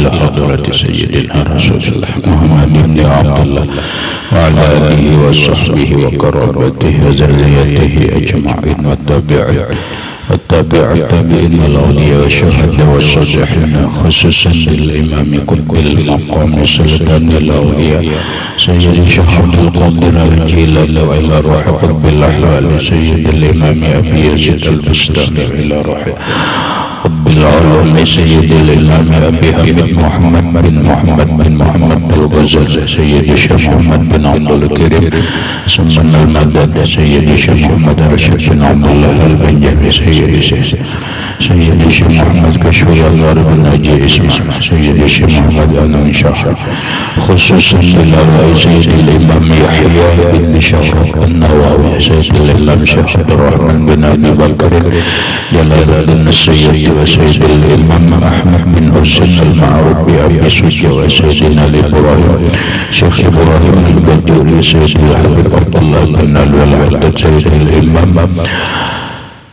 ila hadrati sayyidina Rasulullah Muhammad ibn Abdullah wa ala alihi wa sahbihi wa qarabatihi wa zurriyyatihi ajma'in wa tabi'in wal awliya wa syuhada wa salihin khususan lil imam qutbil maqam sultan al awliya sayyid syahadul qadir al jilal wa ila ruh qutbil ahwal sayyid al imam abi yazid al bustami ila ruh بالعلوم سيد الإمام أبي حميد محمد بن محمد الغزالي سيد الشيخ محمد بن عبد الكريم ثم المدد سيد الشيخ محمد رشيد بن عبد الله البنجابي سيد الشيخ محمد كشف الأنوار بن ناجي إسماعيل سيد الشيخ محمد أنون شاح خصوصا إلى سيد الإمام يحيى بن شرف النووي سيد الإمام شيخ عبد الرحمن بن أبي بكر جلال الدين السيد وسيد الإمام أحمد بن حسين المعروف بأبي سجى وسيدنا الإبراهيم شيخ إبراهيم البجوري سيد الحبيب عبد الله بن الولد سيد الإمام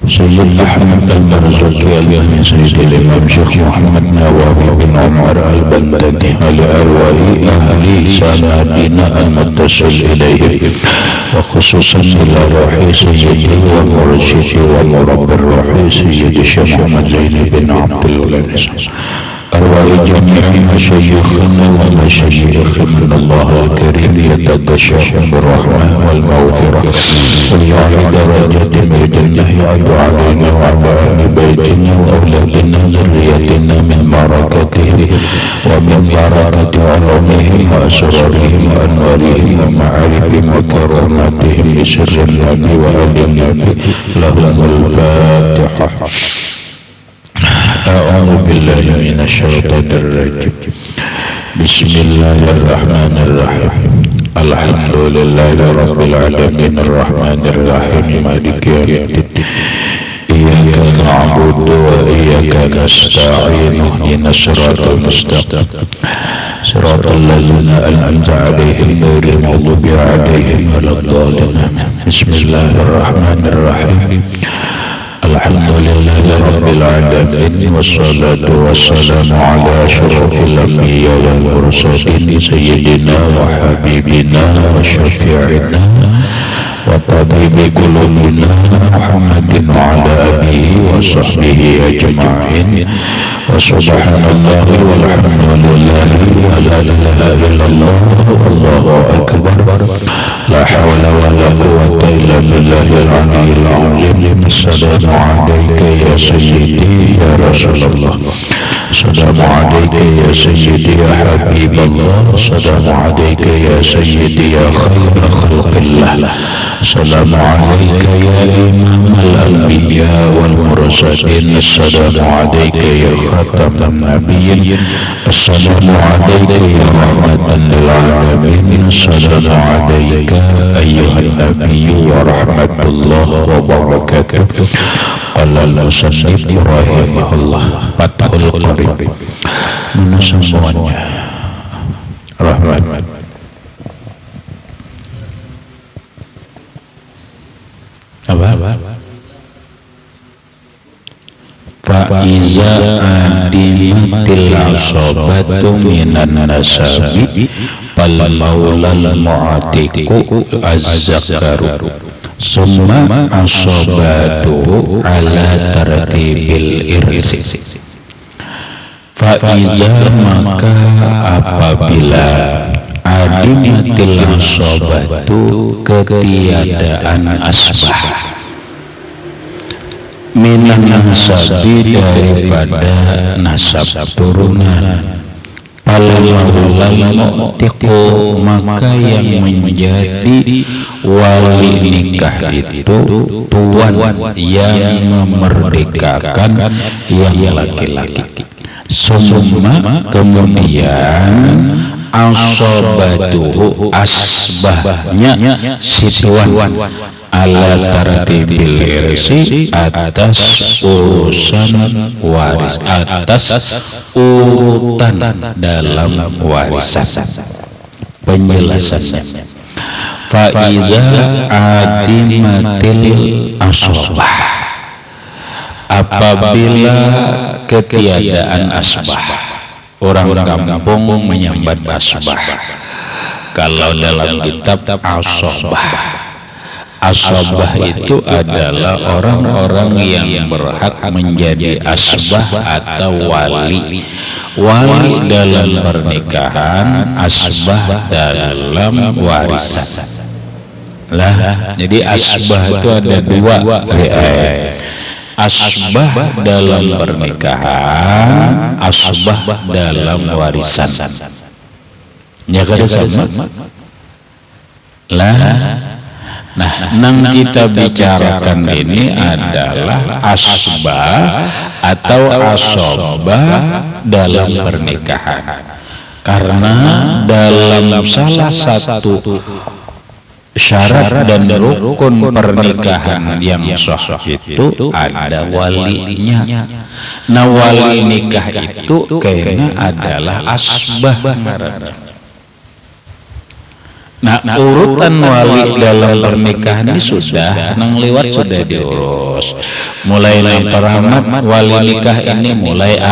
سيد أحمد المرزوقي الباني سيد الإمام شيخ محمد نواوي بن عمر البندقي لأرواح أهل سندنا المتصل إليه وخصوصا إلى روح سيدي ومرشدي ومربي الروح سيد الشيخ محمد زين بن عبد الغني أرواح جميع مشايخنا ومشايخ من الله الكريم يتدشاهم بالرحمة والمغفرة ويعلي درجات بالجنة يعد علينا وعلى أهل بيتنا وأولادنا ذريتنا من بركتهم ومن بركة علومهم وأسرارهم وأنوارهم ومعارفهم وكراماتهم بسر النبي وآل النبي لهم الفاتحة. أعوذ بالله من الشيطان الرجيم. بسم الله الرحمن الرحيم. الحمد لله رب العالمين الرحمن الرحيم مالك يوم الدين. إياك نعبد وإياك نستعين اهدنا الصراط المستقيم صراط الذين أنعمت عليهم غير المغضوب عليهم ولا الضالين. بسم الله الرحمن الرحيم. الحمد لله رب العالمين والصلاة والسلام على أشرف الأنبياء والمرسلين سيدنا وحبيبنا وشفيعنا وطبيب قلوبنا محمد وعلى آله وصحبه أجمعين وسبحان الله والحمد لله ولا إله إلا الله والله أكبر لا حول ولا قوة إلا بالله العلي العظيم. السلام عليك يا سيدي يا رسول الله. السلام عليك يا سيدي يا حبيب الله. السلام عليك يا سيدي يا خير خلق الله. السلام عليك يا إمام الأنبياء والمرسلين. السلام عليك يا خاتم النبيين. السلام عليك يا رحمة للعالمين. السلام عليك أيها النبي ورحمة الله وبركاته. قال المصنف رحمه الله فتح القريب. Mana semuanya rahmat. Apa? Fa'iza adimatil asobatu minan nasabi pal maulal mu'atiku az-zakaru summa asobatu ala tartibil irsi. Fa'iza maka apabila adimatil asobatu ketiadaan asbah minan nasabi daripada nasab turunan palawal mu'tiqu maka yang menjadi wali nikah itu tuan yang memerdekakan yang laki-laki. Summa kemudian asobatuhu asbahnya si tuan ala tartibil irsi atas urusan waris, atas urutan dalam warisan. Penjelasannya fa'idha adimatil asobah, apabila ketiadaan asbah orang kampung menyambat asbah. Kalau dalam kitab asbah itu adalah orang-orang yang berhak menjadi asbah atau wali dalam pernikahan, asbah dalam warisan lah. Jadi asbah itu ada dua, asbah dalam pernikahan, asbah dalam warisan. Ya kada sama lah. Nah, yang kita bicarakan ini adalah asbah atau asobah dalam pernikahan. Karena dalam salah satu syarat dan rukun pernikahan yang sah itu ada walinya. Nah, wali nikah itu kayaknya adalah asbah. Nah, urutan wali dalam pernikahan ini sudah nang lewat, sudah diurus. Mulai nang peramat wali nikah ini mulai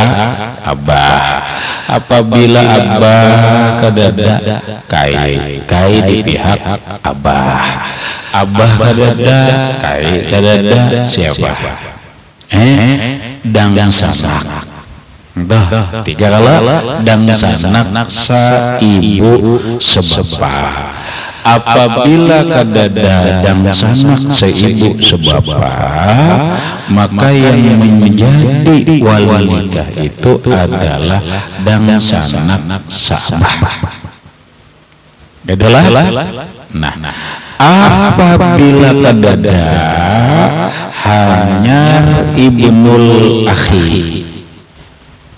abah. Apabila abah kadada kai di pihak abah kadada kai kadada siapa? Dang sanak. Dah tiga kala dang sanak sa ibu sebapa. Apabila kadada dang sanak seibu sebapa, maka yang menjadi wali nikah itu adalah dang sanak sabah. Adalah. Nah, apabila kadada hanya ibnul akhi,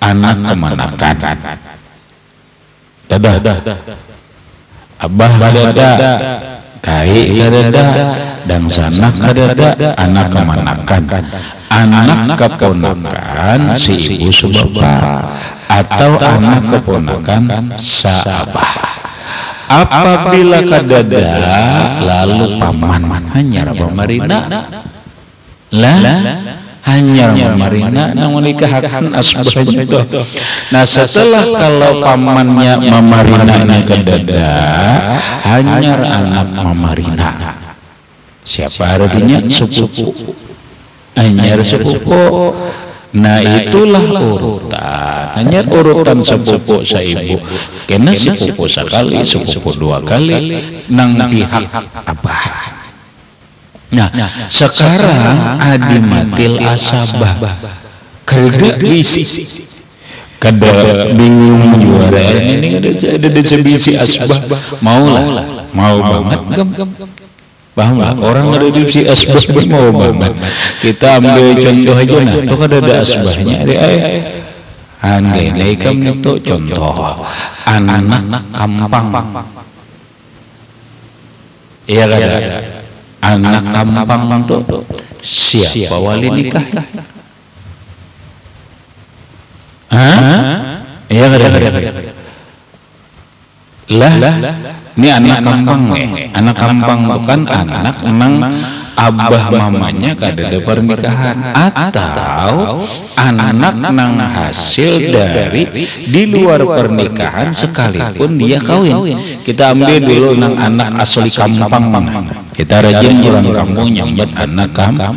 anak kemanakan, dadah abah kadada kai kadada dan sanak kadada anak kemanakan, anak keponakan si ibu sebapa atau anak keponakan saabah. Apabila kadada lalu paman hanya pemerintah lah hanya memarina nang menikahkan asbah itu. Nah, setelah kalau pamannya memarina kadada hanya anak memarina, siapa artinya sepupu, hanya sepupu. Nah, itulah urutan. Hanya urutan sepupu saibu. Kena sepupu sekali, sepupu dua kali nang pihak abah. Nah, sekarang adimatil asabah kerja bisi kada bingung juara ini ada sebisi asbah mau banget paham lah orang ada di si asbah mau banget. Kita ambil contoh aja, nah itu kan ada asbahnya anggay kamu itu contoh anak kampang, iya kan? Anak kampang itu siapa wali nikah? Iya kan? Lah, ini anak kampang anak kampang bukan anak nang abah mamanya kadada pernikahan, atau anak nang hasil dari di luar pernikahan sekalipun dia kawin. Kita ambil dulu nang anak asli kampang mana. Kita rajin orang kampung nyambat anak kampang.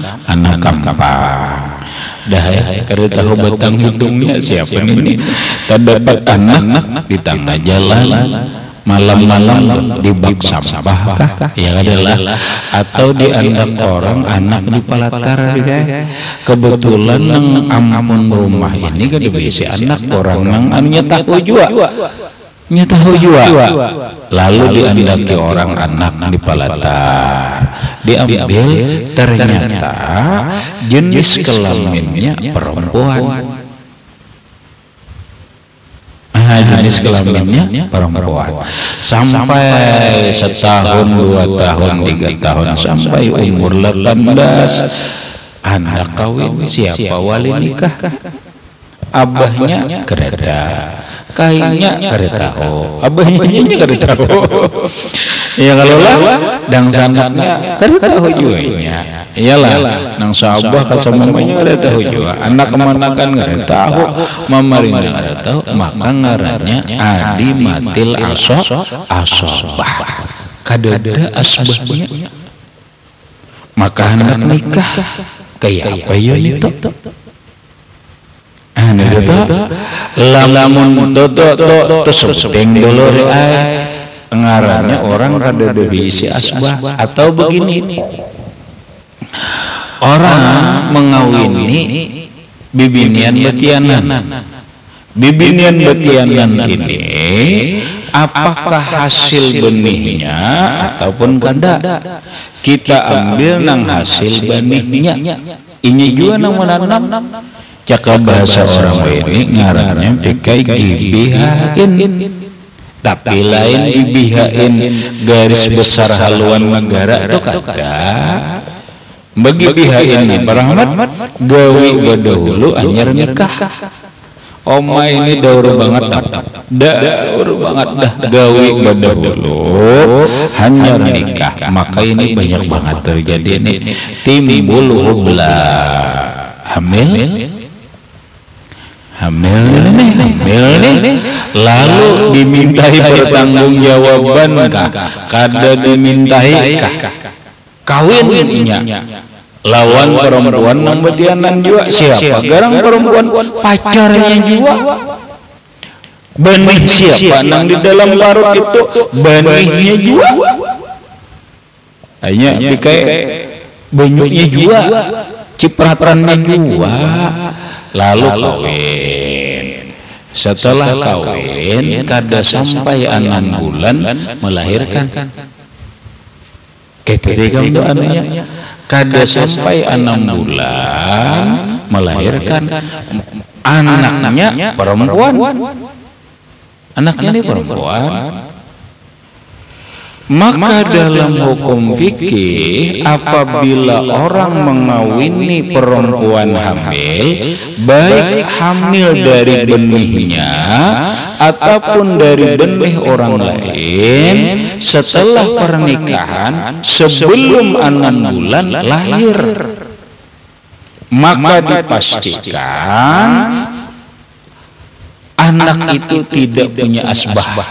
Dah ya, kada tahu batang hidungnya siapa ini. Terdapat anak di tengah jalan malam-malam di bak sampah ya adalah, atau di anak orang anak di palatar. Kebetulan nang ampun rumah ini kada bisi anak orang nang anunya tahu jua lalu diandaki orang anak di palatar, diambil ternyata jenis kelaminnya perempuan. Jenis kelaminnya perempuan. Sampai setahun, 2 tahun, 3 tahun, sampai umur 18 anak kawin. Siapa wali nikah? Abahnya kereda, kayaknya kada tahu, abahnya kada tahu. Ya kalau lah dang sanaknya kan tahu juga. Iyalah nang sahabah kasamanya ada tahu juga. Anak kemana kan nggak ada tahu, mamarina nggak ada tahu, maka ngarannya adi matil asobah. Kadada asbahnya. Maka hendak nikah kayak apa ya itu? Ane itu lamun toto sebeng dulu ngarannya orang kada diisi asbah. Atau begini, orang mengawini bibinian betianan ini apakah hasil benihnya ataupun kada, kita ambil nang hasil benihnya. Ini juga nang menanam cakap bahasa orang ini ngarannya dikai gibihain. Tapi lain dibihain garis besar haluan negara itu kada. Bagi bihain berahmat gawi badahulu anyar nikah. Oma ini daur banget dah gawi badahulu anyar nikah. Maka ini banyak banget terjadi nih timbul hublah hamil nih, lalu dimintai pertanggungjawaban kada dimintai kawin inya lawan perempuan nang betianan juga siapa garang perempuan pacarnya juga benih siapa nang di dalam parut itu benihnya juga hanya pikai banyunya juga cipratannya juga. Lalu kawin. Setelah kawin kada sampai 6 bulan melahirkan. Ketika itu anunya kada sampai 6 bulan melahirkan anaknya perempuan. Anaknya ini perempuan. Maka dalam hukum fikih apabila orang mengawini perempuan hamil, baik hamil dari benihnya ataupun dari benih orang lain, setelah pernikahan sebelum 6 bulan lahir, maka dipastikan anak itu tidak punya asbah.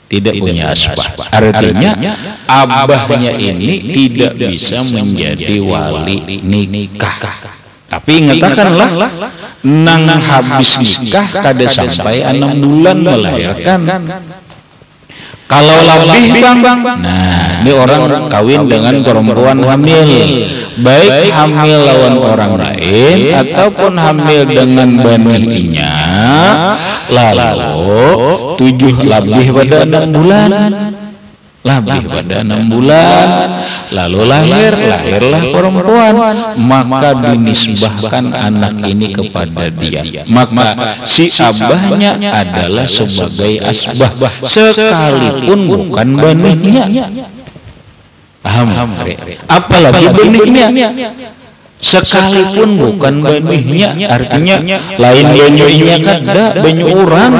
Tidak punya asbah. Artinya abahnya ini tidak bisa menjadi wali nikah. Tapi ingatkanlah nang habis nikah kada sampai 6 bulan melahirkan. Kalau lebih bang, nah ini orang kawin dengan perempuan hamil, baik hamil lawan orang lain ataupun hamil dengan benihnya, lalu 7 lebih pada 6 bulan, lalu lahirlah perempuan, maka dinisbahkan anak ini kepada dia, maka si abahnya adalah sebagai asbah sekalipun bukan benihnya. Paham? Apalagi benihnya sekalipun bukan benihnya, artinya lain benihnya kada banyu orang.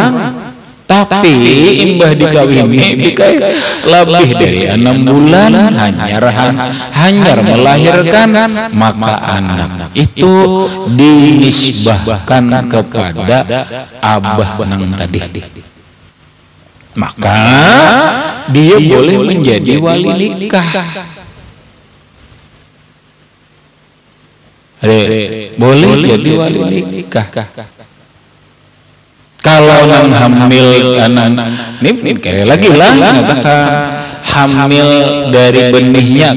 Tapi imbah dikawini dikai lebih dari 6 bulan hanyar melahirkan, maka anak itu dinisbahkan kepada abah nang tadi. Maka dia boleh menjadi wali nikah. Boleh jadi wali nikah. Kalau nang hamil anak ini kira lagi lah hamil dari benihnya,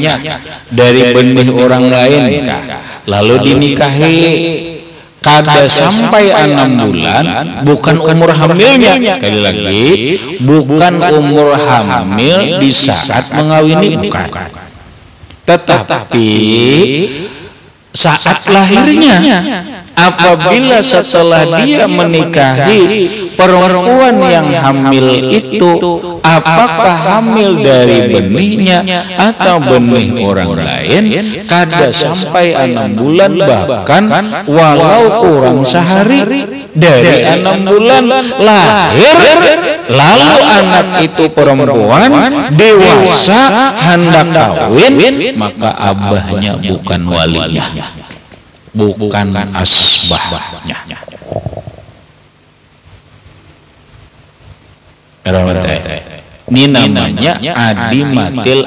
dari benih orang lain, lalu dinikahi kada sampai 6 bulan, bukan umur hamilnya, kali lagi bukan umur hamil di saat mengawini, bukan, tetapi saat lahirnya. Apabila setelah dia menikahi perempuan yang hamil itu apakah hamil dari benihnya atau benih orang lain, kada sampai 6 bulan bahkan walau kurang sehari dari 6 bulan lahir, lalu anak itu perempuan dewasa hendak kawin, maka abahnya bukan walinya, bukan asbahnya. Ini namanya adimatil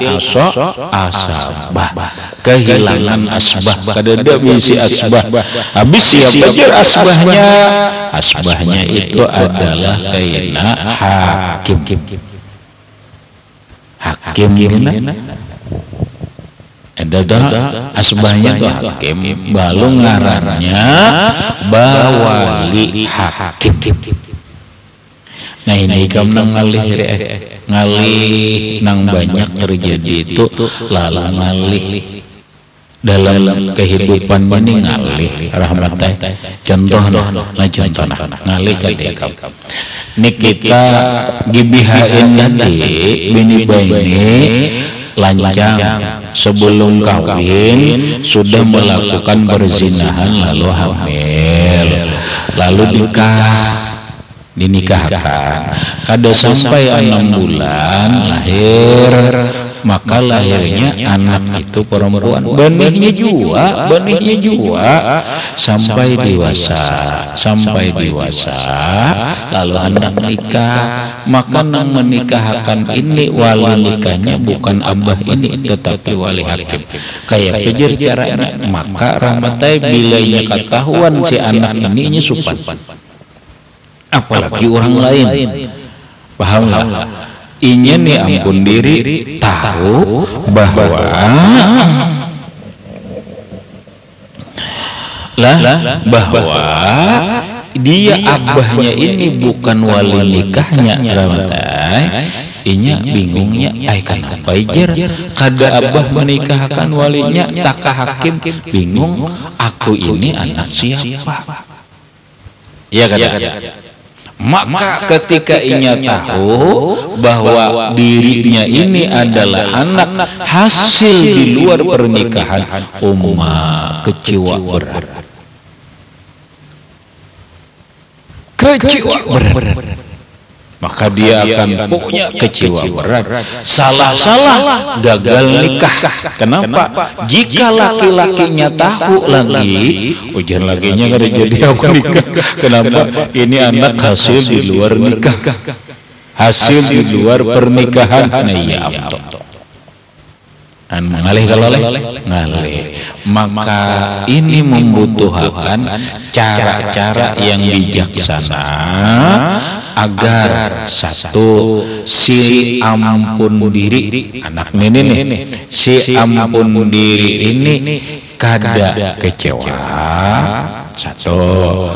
asabah, kehilangan asbah. Kadada bisi asbah. Habis siapa aja asbahnya? Asbahnya itu adalah kaina hakim. Hakim gimana? Ada asbahnya tuh hakim, balu ngarannya bawali hakim. Nah ini kamu ngalih nang banyak terjadi itu lalu ngalih dalam kehidupan ini ngalih rahmatnya. Contoh ngalih kadek ini kita gibihain nanti bini lancang sebelum kawin sudah melakukan perzinahan lalu hamil lalu dinikahkan, kada sampai 6 bulan lahir, maka lahirnya anak itu perempuan, benihnya juga sampai dewasa lalu hendak nikah, maka nang menikahkan ini wali nikahnya bukan abah ini tetapi wali hakim. Kayak kejar caranya, maka rahmatai bilanya ketahuan si anak ini supan, apalagi orang lain, pahamlah. Inya nih ampun diri tahu bahwa dia abahnya ini bukan wali nikahnya, ramai. Inya bingungnya, kenapa ijar kada abah menikahkan walinya, tak hakim bingung, aku ini anak siapa? Ya kada. Maka ketika inya tahu bahwa dirinya ini adalah anak hasil di luar pernikahan, kecewa berat. Maka dia akan punya kecewa berat. Salah gagal nikah. Kenapa? Jika laki-lakinya tahu lagi, ujian lakinya kada jadi aku nikah. Kenapa? Ini anak hasil di luar nikah, hasil di luar pernikahan. Nah iya ngalih kalau ngalih. Maka ini membutuhkan cara-cara yang bijaksana agar satu, si ampun diri anak ini si ampun diri ini kada kecewa. Satu,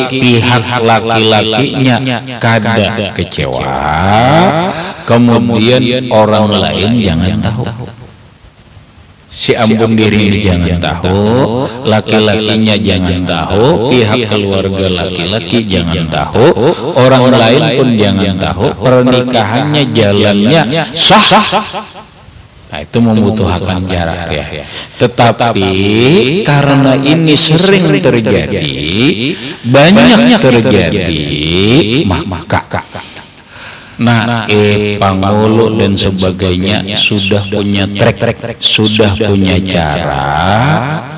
pihak laki-lakinya kada kecewa. Kemudian orang lain jangan tahu. Si ampun diri ini jangan tahu, laki-lakinya jangan tahu, pihak keluarga laki-laki jangan tahu, orang lain pun jangan tahu, pernikahannya jalannya sah. Nah itu membutuhkan jarak ya. Tetapi karena ini sering terjadi, banyak terjadi, maka Panggolo dan sebagainya sudah punya track, sudah punya cara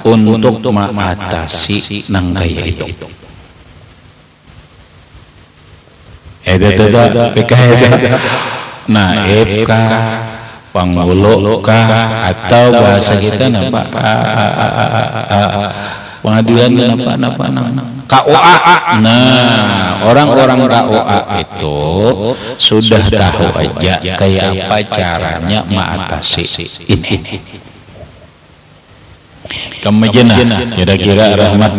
untuk mengatasi nanggaya itu. Nah, Panggolo kah atau bahasa kita apa? Pengadilan apa? KUA. Nah, orang-orang KUA itu sudah tahu aja kayak apa caranya mengatasi ini. Kemudian kira-kira Rahmat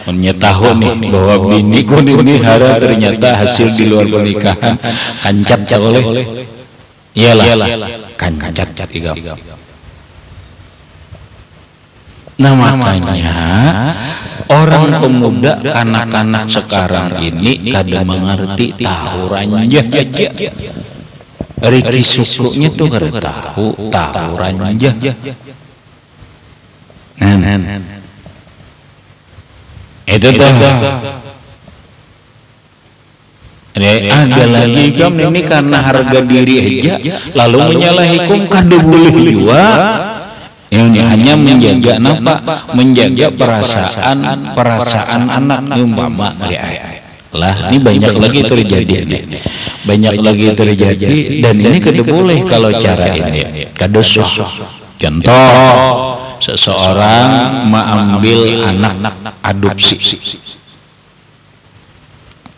menyetahu nih bahwa bini ini hara ternyata hasil di luar pernikahan kancat oleh. Iyalah kancat tiga. Nah makanya orang pemuda kanak-kanak sekarang ini kada mengerti tahu ranja aja. Riki sukunya tuh kada tahu ranja. Itu tuh. Ada lagi kam ini karena harga diri aja lalu menyalahikum kada boleh juga. Ini hanya menjaga napa? Menjaga perasaan anak umpama lah. Ini banyak lagi terjadi nih. Banyak lagi terjadi dan ini kada boleh kalau cara ini. Kada sah. Contoh, seseorang mengambil anak adopsi.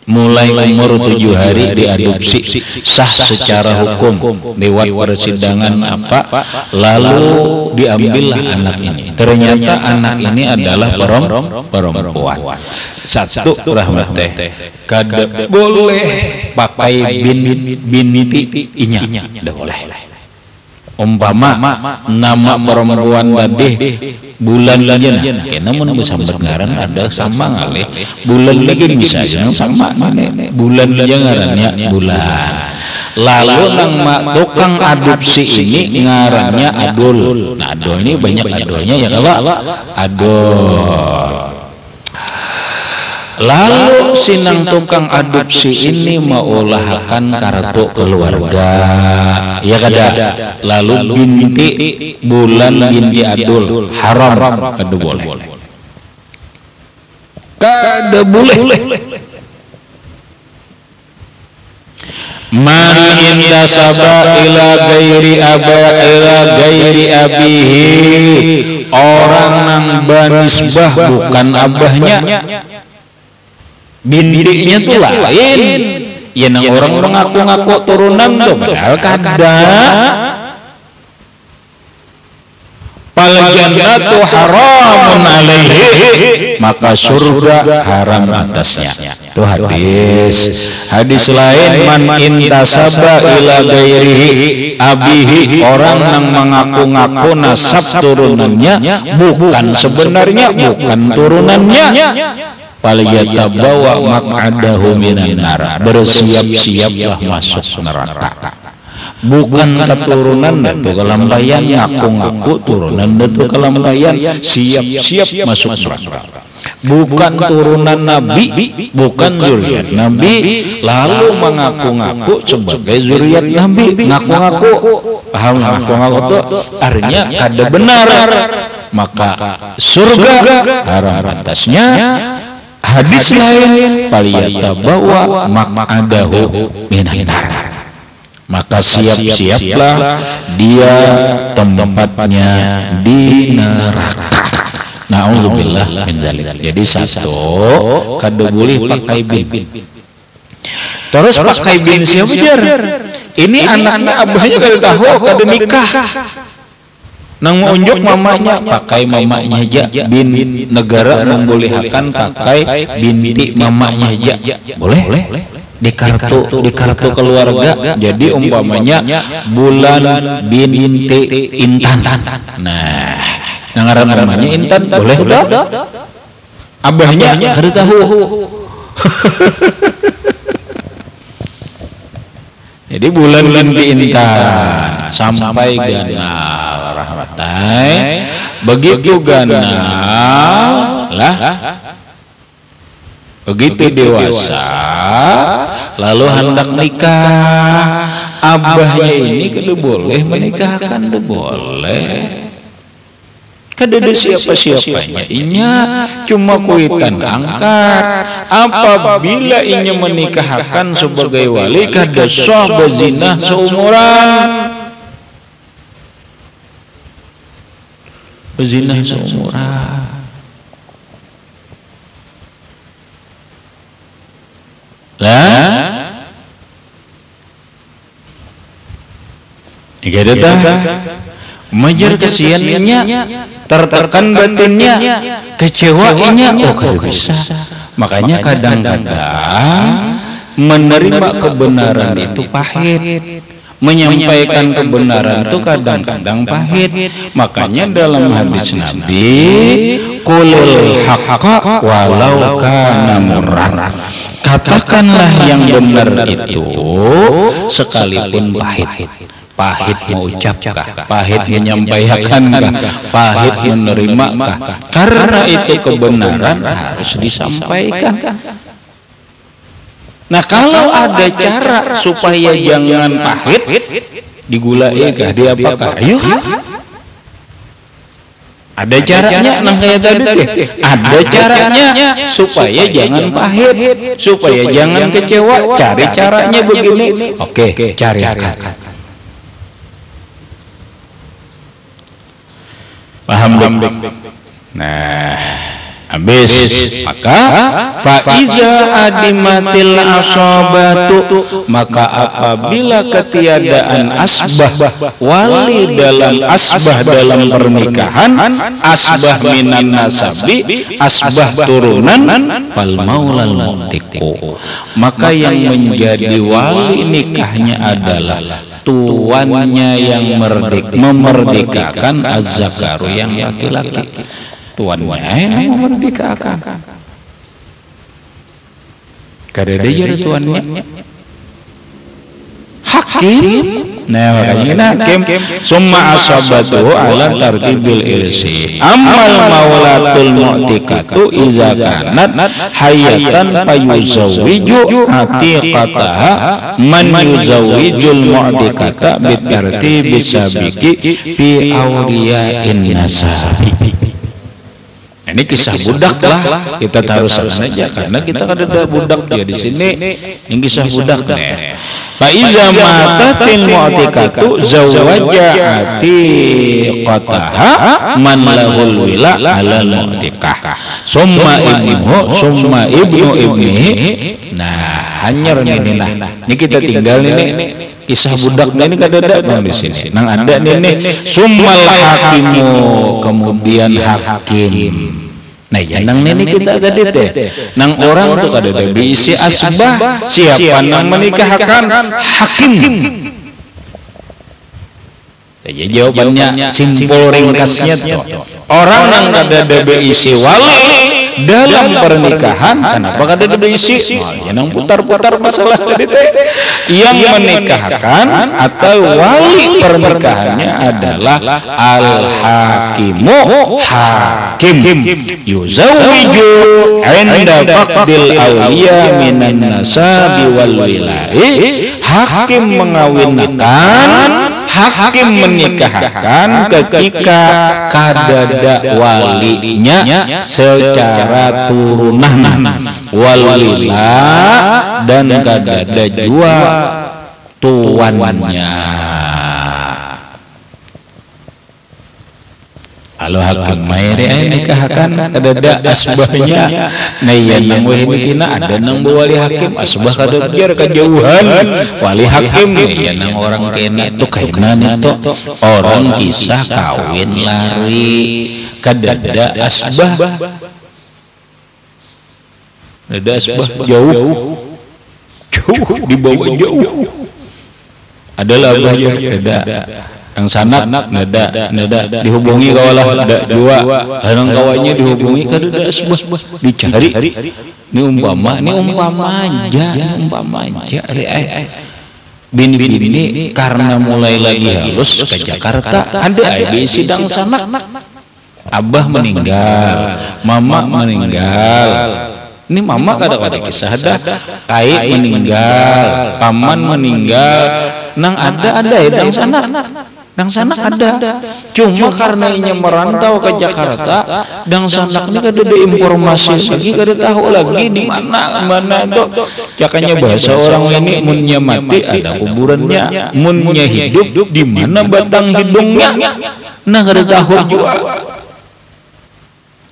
Mulai umur 7 hari diadopsi, sah secara hukum lewat persidangan apa, lalu diambillah anak ini. Ternyata anak ini adalah perempuan. Satu rahmat teh, kada boleh pakai binti inya, tidak boleh. Umpama nama perempuan tadi bulan lagi namun bisa bergaran ada sama kali bulan lagi bisa sama bulan lagi ngarannya bulan. Lalu nama tukang adopsi ini ngarannya Adul. Nah Adul ini banyak adulnya ya kalau Adul. Lalu sinang tukang adopsi ini mengolahkan kartu keluarga, ya kada. Lalu binti bulan binti Adul haram, kada boleh. Kada boleh. Man intasaba ila gairi abihi, orang nang banisbah bukan abahnya. Bintinya tuh lain, ya nang orang ngaku-ngaku turunan tuh padahal kada. Pal jannatu haramun alaihi, maka surga haram atasnya. Itu hadis lain, man intasaba ila gairihi abihi, orang yang mengaku-ngaku nasab turunannya bukan sebenarnya bukan turunannya. Faliyatabawa maq'adahu minan nar, bersiap-siaplah masuk neraka. Bukan keturunan itu kelambayan, ngaku-ngaku turunan itu kelambayan, siap-siap masuk neraka. Bukan turunan Nabi, bukan zuriat Nabi, lalu mengaku-ngaku sebagai zuriat Nabi, ngaku-ngaku, paham ngaku-ngaku itu artinya kada benar, maka surga haram atasnya. Hadis lain, faliyatabawa maq'adahu minan nar, maka siap-siaplah dia tempatnya di neraka. Nauzubillah min dzalik. Jadi satu, kada boleh pakai bin. Terus pakai bin siapa jar? Ini anak-anak abahnya kada tahu, kada nikah. Nang unjuk mamanya, pakai mamanya aja. Bin negara membolehkan pakai binti mamanya aja. Boleh? Di kartu keluarga. Jadi umpamanya bulan binti Intan. Nah, ngaran namanya Intan, boleh udah? Abahnya kada tahu. Jadi bulan binti Intan sampai ganal rahmatai, begitu ganal lah, begitu dewasa, lalu hendak nikah. Abahnya ini kada boleh menikahkan, kada boleh. Kada ada siapa-siapanya, inya cuma kuitan angkat. Apabila inya menikahkan sebagai wali, kada sah bezinah seumuran. Bezinah seumuran. Lah, ini dah majar kesiannya, tertekan batinnya, kecewanya, oh kada bisa. Makanya kadang-kadang menerima kebenaran itu pahit, menyampaikan kebenaran itu kadang-kadang pahit. Makanya dalam hadis Nabi, qulil haqqa walau kana murran, katakanlah yang benar itu sekalipun pahit. Pahit mengucapkah, pahit menyampaikan, pahit menerimakah? Karena itu kebenaran harus disampaikan. Nah, kalau ada cara supaya jangan pahit, digulai kah, di apakah? Ayo. Ada caranya, nang kayak tadi teh. Ada caranya supaya jangan pahit, supaya jangan kecewa. Cari caranya begini. Oke, carikan. Paham belum? Nah, habis maka faiza adimatil asabatu, maka apabila ketiadaan asbah wali dalam asbah dalam pernikahan, asbah minan nasabi, asbah turunan, fal maulal mu'tiqu, maka yang menjadi wali nikahnya adalah tuannya yang memerdekakan az-zakaru yang laki-laki. Tuannya yang memerdekakan. Kada dia tuannya hakim. Nah, makanya hakim summa asabatu ala tartibil irsi. Amal maulatul mu'tikatu iza kanat hayatan fayuzawwiju atiqataha man yuzawwijul mu'tikata bitartibi sabiki fi awliya'in nasabi. Ini kisah budak lah, kita taruh sana aja karena kita kan ada budak dia di sini. Ini kisah budak nih. Fa iza matatil mu'tikatu zawwaja atiqataha man lahul wila 'alal mu'tikah. Summa ibnu ibnihi. Nah, hanyar ini nah. Ini kita tinggal ini kisah budaknya ini kada ada di sini. Nang ada ini summal hakimu, kemudian hakim. Nah, ya nang ini kita tadi teh. Nang orang tuh kada ada diisi asbah, siapa nang menikahkan? Hakim. Jadi jawabannya simpel ringkasnya tuh. Orang yang kada ada diisi wali dalam pernikahan, kenapa kada ada diisi? Ya nang putar-putar masalah tadi teh. Yang menikahkan atau wali pernikahannya adalah al-hakimu, hakim. Yuzawwiju 'inda faqdil awliya minan nasabi wal wilahi. Hakim mengawinkan, hakim menikahkan ketika kadada walinya secara turunan, walila dan kadada jua tuannya. Kalau hakim mayre nikahkan kadada asbahnya. Nah, iya nang weh kina ada nang wali hakim asbah kada jar kejauhan wali hakim. Iya nang orang kene tuh kaina itu orang kisah kawin lari kadada asbah. Ada asbah jauh dibawa jauh. Adalah bahaya ada yang sanak nada dihubungi kawalah ada dua orang kawannya dihubungi kada asbah dicari. Ini umpama aja bini karena mulai lagi halus ke Jakarta ada di sidang sanak. Abah meninggal, mama meninggal. Ini mama kadang-kadang kisah ada, kai meninggal, paman meninggal, nang ada edang sanak ada. Cuma karena ini merantau ke Jakarta, dang sanaknya kada ada informasi lagi, kada tahu lagi di mana itu. Cakanya bahasa orang ini munnya mati ada kuburannya, munnya hidup di mana batang hidungnya. Nah kada tahu juga.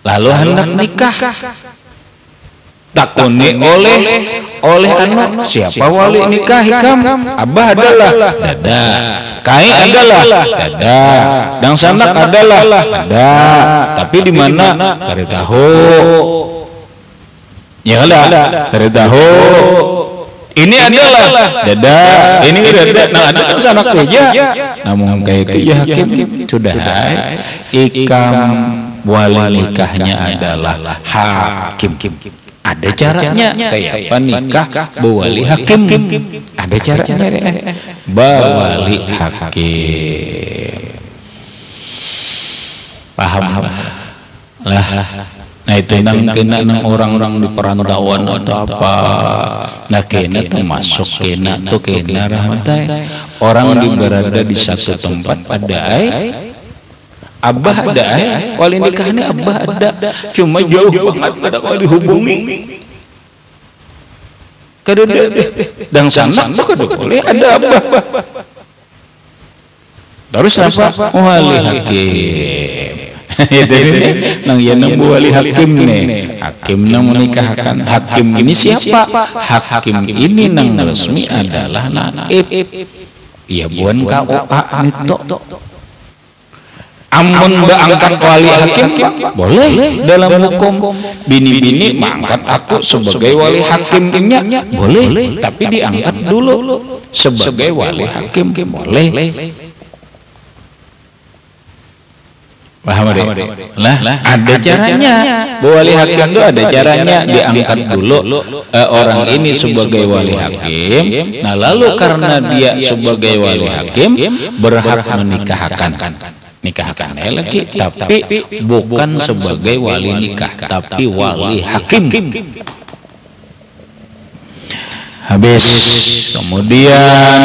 Lalu hendak nikah. Takuni oleh anak siapa wali nikah hikam? Abah adalah dada, kai adalah dada, dang sanak adalah ada. Tapi di mana? Kada tahu. Ya lah, kada tahu. Ini adalah dada, ini dada. Nah, ada kan sanak kerja. Namun kayak itu ya hakim sudah ikam wali nikahnya adalah hakim. Ada caranya kayak apa nikah bawali hakim. Ada caranya bawali hakim. Paham lah. Nah itu nang orang-orang di perantauan atau apa. Nah kena termasuk kena tuh kena rahmatai. Orang di berada di satu tempat ada abah ada wali nikahnya abah ada. Cuma jauh banget ada kalau dihubungi. Kadang dan sana kada boleh ada abah. Terus apa? Wali hakim. Itu nang ya nang wali hakim nih. Hakim nang menikahkan. Hakim ini siapa? Hakim ini nang resmi adalah naib. Iya buan KUA nito. Amun angkat wali hakim boleh dalam hukum. Bini-bini mengangkat aku sebagai wali hakimnya boleh. Tapi diangkat dulu sebagai wali hakim boleh. Paham deh? Lah ada caranya. Wali hakim itu ada caranya diangkat dulu orang ini sebagai wali hakim. Nah lalu karena dia sebagai wali hakim berhak menikahkan lagi, tapi bukan sebagai wali nikah, tapi wali hakim. Habis kemudian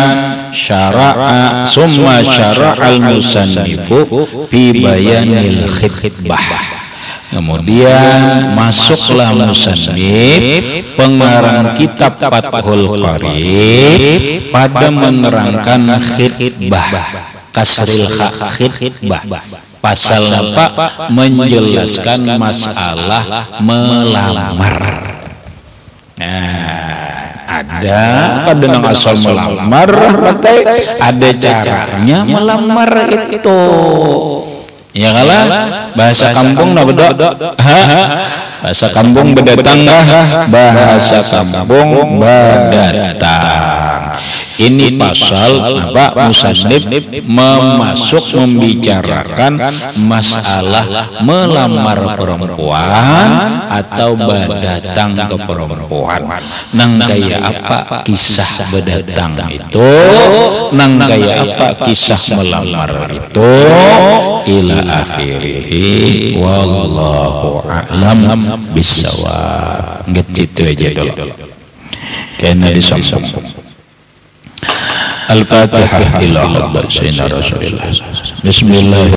syara'a summa syara'al musannifu fi bayanil khitbah. Kemudian masuklah musannif pengarang kitab Fathul Qarib pada menerangkan khitbah kasril khitbah. Pasal apa? Menjelaskan masalah melamar. Ada pada nang asal melamar, ada caranya melamar itu. Ya kalah bahasa kampung na beda. Bahasa kampung bedatang bahasa kampung bedatang. Ini pasal apa musannif membicarakan masalah melamar perempuan atau berdatang ke perempuan. Nang kayak apa kisah berdatang itu, nang kayak apa kisah melamar itu, ila akhirih. Wallahu a'lam bissawab. Gitu aja dulu. Kena disambung. Al-Fatihah ila Sayyidina Rasulullah. Bismillah.